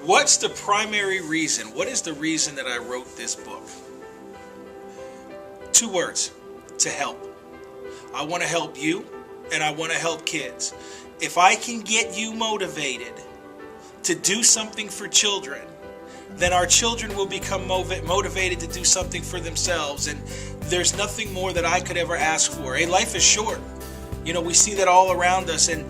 What's the primary reason? What is the reason that I wrote this book? 2 words: to help. I want to help you, and I want to help kids. If I can get you motivated to do something for children, then our children will become motivated to do something for themselves. And there's nothing more that I could ever ask for. Hey, life is short. We see that all around us. And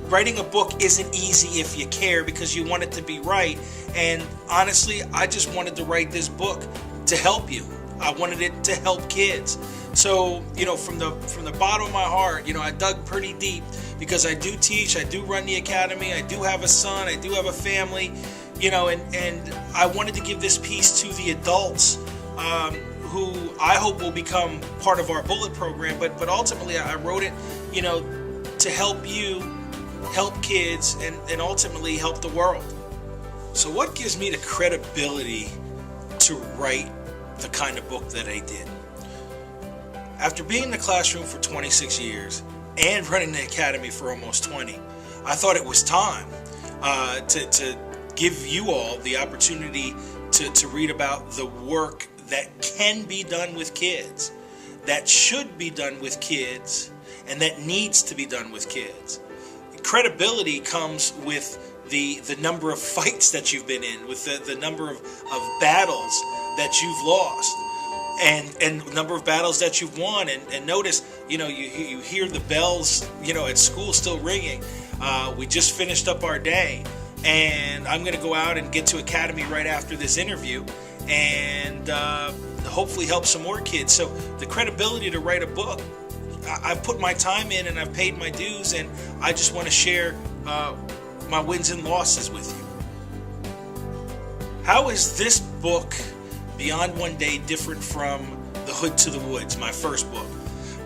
writing a book isn't easy if you care, because you want it to be right. And honestly, I just wanted to write this book to help you. I wanted it to help kids. So, from the bottom of my heart, I dug pretty deep, because I do teach, I do run the academy, I do have a son, I do have a family, and I wanted to give this piece to the adults who I hope will become part of our Bullet program. But ultimately, I wrote it, to help you, help kids, and ultimately help the world. So what gives me the credibility to write the kind of book that I did? After being in the classroom for 26 years and running the academy for almost 20, I thought it was time to give you all the opportunity to read about the work that can be done with kids, that should be done with kids, and that needs to be done with kids. Credibility comes with the number of fights that you've been in, with the number of battles that you've lost, and number of battles that you've won. And notice, you hear the bells, at school still ringing. We just finished up our day, and I'm going to go out and get to Academy right after this interview, and hopefully help some more kids. So the credibility to write a book, I've put my time in and I've paid my dues, and I just want to share my wins and losses with you. How is this book, Beyond One Day, different from The Hood to the Woods, my first book?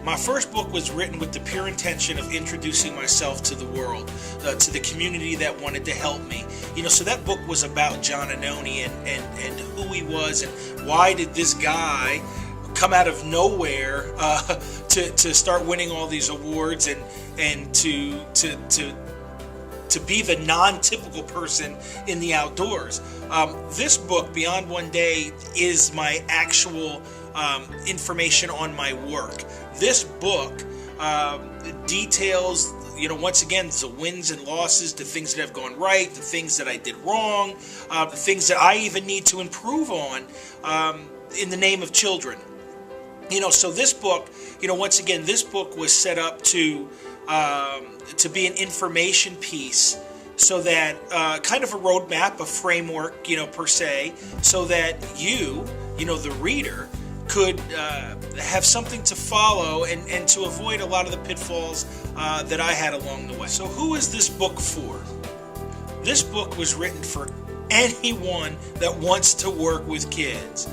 My first book was written with the pure intention of introducing myself to the world, to the community that wanted to help me. So that book was about John Annoni and who he was, and why did this guy come out of nowhere to start winning all these awards, and to be the non-typical person in the outdoors. This book, Beyond One Day, is my actual information on my work. This book details, once again, the wins and losses, the things that have gone right, the things that I did wrong, the things that I even need to improve on in the name of children. So this book, once again, this book was set up to be an information piece, so that kind of a roadmap, a framework, per se, so that you, the reader, could have something to follow and to avoid a lot of the pitfalls that I had along the way. So who is this book for? This book was written for anyone that wants to work with kids.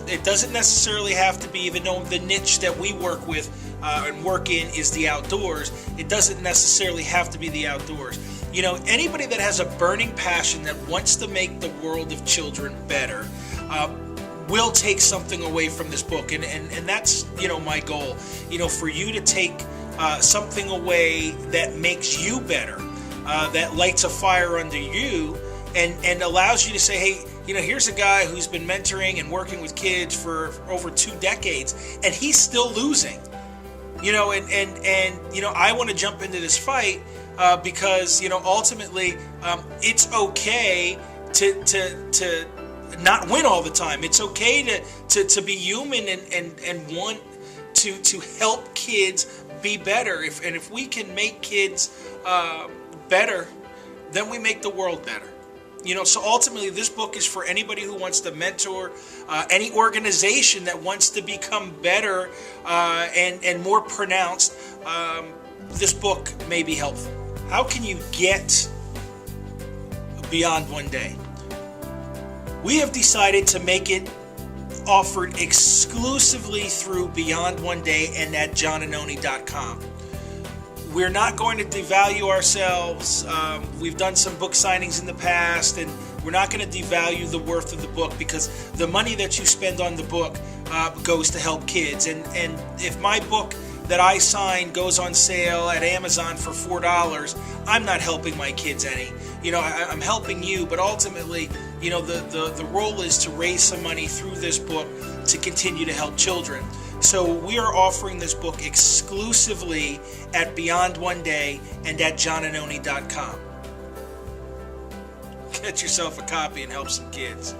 It doesn't necessarily have to be, even though the niche that we work with and work in is the outdoors, it doesn't necessarily have to be the outdoors. Anybody that has a burning passion that wants to make the world of children better will take something away from this book, and that's my goal, for you to take something away that makes you better, that lights a fire under you, and allows you to say, hey, here's a guy who's been mentoring and working with kids for over 2 decades, and he's still losing. I want to jump into this fight because ultimately it's okay to not win all the time. It's okay to be human and want to help kids be better. If we can make kids better, then we make the world better. So ultimately this book is for anybody who wants to mentor, any organization that wants to become better and more pronounced. This book may be helpful. How can you get Beyond One Day? We have decided to make it offered exclusively through Beyond One Day and at johnannoni.com. We're not going to devalue ourselves. We've done some book signings in the past, and we're not going to devalue the worth of the book, because the money that you spend on the book goes to help kids. And if my book that I sign goes on sale at Amazon for $4, I'm not helping my kids any. I'm helping you, but ultimately, the role is to raise some money through this book to continue to help children. So we are offering this book exclusively at Beyond One Day and at johnannoni.com. Get yourself a copy and help some kids.